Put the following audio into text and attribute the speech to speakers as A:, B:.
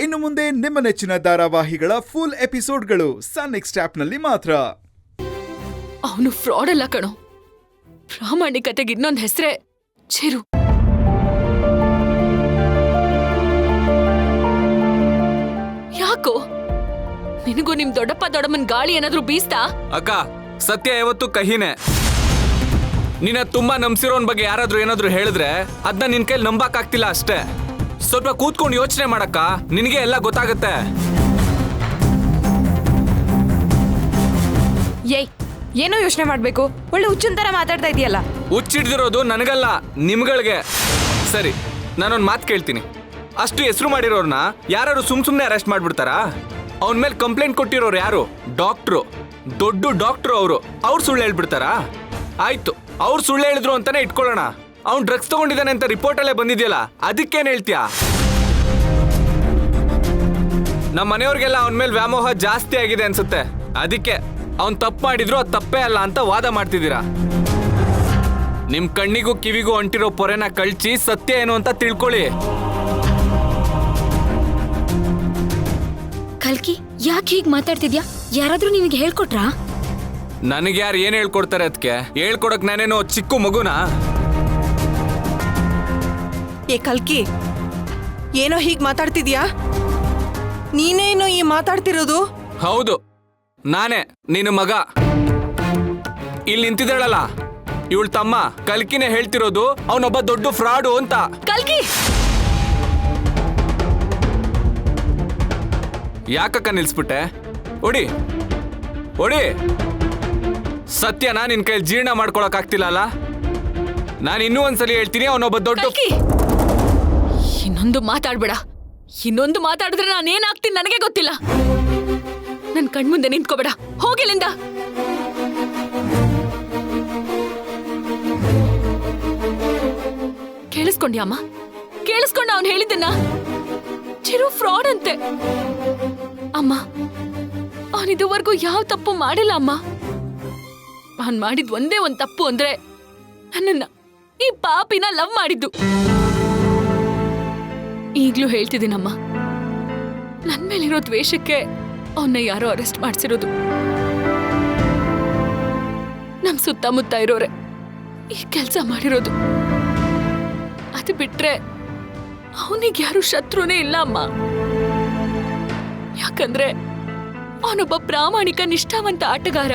A: ಇನ್ನು ಮುಂದೆ ನಿಮ್ಮ ನೆಚ್ಚಿನ ಧಾರಾವಾಹಿಗಳ ಫುಲ್ ಎಪಿಸೋಡ್ಗಳು ಸನ್ ನೆಕ್ಸ್ಟ್ ಆಪ್ನಲ್ಲಿ ಮಾತ್ರ.
B: ಅವನು ಫ್ರಾಡ್ ಅಲ್ಲ ಕಣೋ, ಪ್ರಾಮಾಣಿಕತೆಗೆ ಇನ್ನೊಂದು ಹೆಸರೇ ಚಿರು. ಯಾಕೋ ನಿನಗೂ ನಿಮ್ ದೊಡ್ಡಪ್ಪ ದೊಡ್ಡಮ್ಮನ್ ಗಾಳಿ ಏನಾದ್ರೂ ಬೀಸ್ತಾ?
C: ಅಕ್ಕ, ಸತ್ಯ ಯಾವತ್ತು ಕಹಿನೇ. ನಿನ್ನ ತುಂಬಾ ನಂಬಿಸಿರೋನ್ ಬಗ್ಗೆ ಯಾರಾದ್ರೂ ಏನಾದ್ರೂ ಹೇಳಿದ್ರೆ ಅದನ್ನ ನಿನ್ ಕೈಲಿ ನಂಬಕ್ ಆಗ್ತಿಲ್ಲ ಅಷ್ಟೇ. ಸ್ವಲ್ಪ ಕೂತ್ಕೊಂಡು ಯೋಚನೆ ಮಾಡಕ್ಕ, ನಿನಗೆ ಎಲ್ಲ ಗೊತ್ತಾಗತ್ತೆ.
D: ಏಯ್, ಏನೋ ಯೋಚನೆ ಮಾಡ್ಬೇಕು? ಒಳ್ಳೆ ಹುಚ್ಚನ್ ತರ ಮಾತಾಡ್ತಾ ಇದೆಯಲ್ಲ.
C: ಹುಚ್ಚಿಡ್ದಿರೋದು ನನಗಲ್ಲ, ನಿಮ್ಗಳಿಗೆ. ಸರಿ, ನಾನೊಂದು ಮಾತು ಕೇಳ್ತೀನಿ. ಅಷ್ಟು ಹೆಸರು ಮಾಡಿರೋರ್ನ ಯಾರು ಸುಮ್ನೆ ಅರೆಸ್ಟ್ ಮಾಡ್ಬಿಡ್ತಾರಾ? ಅವನ ಮೇಲೆ ಕಂಪ್ಲೇಂಟ್ ಕೊಟ್ಟಿರೋರು ಯಾರು? ಡಾಕ್ಟ್ರು, ದೊಡ್ಡ ಡಾಕ್ಟ್ರು. ಅವ್ರು ಸುಳ್ಳು ಹೇಳ್ಬಿಡ್ತಾರಾ? ಆಯ್ತು, ಅವ್ರು ಸುಳ್ಳು ಹೇಳಿದ್ರು ಅಂತಾನೆ ಇಟ್ಕೊಳ್ಳೋಣ. ಅವ್ನು ಡ್ರಗ್ಸ್ ತಗೊಂಡಿದ್ದಾನೆ ಅಂತ ರಿಪೋರ್ಟ್ ಅಲ್ಲೇ ಬಂದಿದ್ಯಲ್ಲ, ಅದಕ್ಕೇನು ಹೇಳ್ತೀಯಾ? ನಮ್ಮ ಮನೆಯವ್ರಿಗೆಲ್ಲ ಅವನ ಮೇಲೆ ವ್ಯಾಮೋಹ ಜಾಸ್ತಿ ಆಗಿದೆ ಅನ್ಸುತ್ತೆ. ಅದಕ್ಕೆ ಅವ್ನು ತಪ್ಪು ಮಾಡಿದ್ರು ಅದು ತಪ್ಪೇ ಅಲ್ಲ ಅಂತ ವಾದ ಮಾಡ್ತಿದ್ದೀರಾ. ನಿಮ್ ಕಣ್ಣಿಗೂ ಕಿವಿಗೂ ಅಂಟಿರೋ ಪೊರೆನ ಕಳ್ಚಿ ಸತ್ಯ ಏನು ಅಂತ ತಿಳ್ಕೊಳ್ಳಿ.
E: ಕಲ್ಕಿ, ಯಾಕೆ ಹೀಗೆ ಮಾತಾಡ್ತಿದ್ಯಾ? ಯಾರಾದ್ರೂ ನಿನಗೆ ಹೇಳ್ಕೊಟ್ರಾ?
C: ನನಗೆ ಯಾರು ಏನ್ ಹೇಳ್ಕೊಡ್ತಾರೆ? ಅದಕ್ಕೆ ಹೇಳ್ಕೊಡಕ್ ನಾನೇನೋ ಚಿಕ್ಕ ಮಗುನಾ?
F: ಏ ಕಲ್ಕಿ, ಏನೋ ಹೀಗ್ ಮಾತಾಡ್ತಿದ್ಯಾ? ನೀನೇನು ಈ ಮಾತಾಡ್ತಿರೋದು?
C: ಹೌದು, ನಾನೇ ನಿನ್ನ ಮಗ. ಇಲ್ಲಿ ನಿಂತಿದ್ದಾಳಲ್ಲ, ಇವಳ ತಮ್ಮ ಕಲ್ಕಿನೇ ಹೇಳ್ತಿರೋದು ಅವನೊಬ್ಬ ದೊಡ್ಡ ಫ್ರಾಡು ಅಂತ.
B: ಕಲ್ಕಿ,
C: ಯಾಕಕ್ಕ ನಿಲ್ಸ್ಬಿಟ್ಟೆ? ಒಡಿ ಒಡಿ. ಸತ್ಯನಾ ನಿನ್ ಕೈ ಜೀರ್ಣ ಮಾಡ್ಕೊಳಕ್ ಆಗ್ತಿಲ್ಲ ಅಲ್ಲ? ನಾನು ಇನ್ನೂ ಒಂದ್ಸಲಿ ಹೇಳ್ತೀನಿ, ಅವನೊಬ್ಬ ದೊಡ್ಡ.
B: ಕಲ್ಕಿ, ಇನ್ನೊಂದು ಮಾತಾಡ್ಬೇಡ. ಇನ್ನೊಂದು ಮಾತಾಡಿದ್ರೆ ನಾನೇನಾಗ್ತೀನಿ ನನಗೆ ಗೊತ್ತಿಲ್ಲ. ನನ್ ಕಣ್ಮುಂದೆ ನಿಂತ್ಕೋಬೇಡ, ಹೋಗಿಲ್ಲಿಂದ. ಕೇಳಿಸ್ಕೊಂಡ್ಯಾ ಅಮ್ಮ? ಕೇಳಿಸ್ಕೊಂಡ ಅವ್ನು ಹೇಳಿದ್ದನ್ನ? ಚಿರು ಫ್ರಾಡ್ ಅಂತೆ. ಅಮ್ಮ, ಅವನಿದುವರೆಗೂ ಯಾವ ತಪ್ಪು ಮಾಡಿಲ್ಲ ಅಮ್ಮ. ಅವನ್ ಮಾಡಿದ್ ಒಂದೇ ಒಂದ್ ತಪ್ಪು ಅಂದ್ರೆ ನನ್ನನ್ನ, ಈ ಪಾಪಿನ ಲವ್ ಮಾಡಿದ್ದು. ಈಗ್ಲೂ ಹೇಳ್ತಿದ್ದೀನಮ್ಮ, ನನ್ ಮೇಲಿರೋ ದ್ವೇಷಕ್ಕೆ ಅವನ್ನ ಯಾರೋ ಅರೆಸ್ಟ್ ಮಾಡ್ಸಿರೋದು. ನಮ್ ಸುತ್ತಮುತ್ತ ಇರೋರೆ ಈ ಕೆಲ್ಸ ಮಾಡಿರೋದು. ಅದು ಬಿಟ್ರೆ ಅವನಿಗೆ ಯಾರು ಶತ್ರುನೇ ಇಲ್ಲ ಅಮ್ಮ. ಯಾಕಂದ್ರೆ ಅವನೊಬ್ಬ ಪ್ರಾಮಾಣಿಕ ನಿಷ್ಠಾವಂತ ಆಟಗಾರ.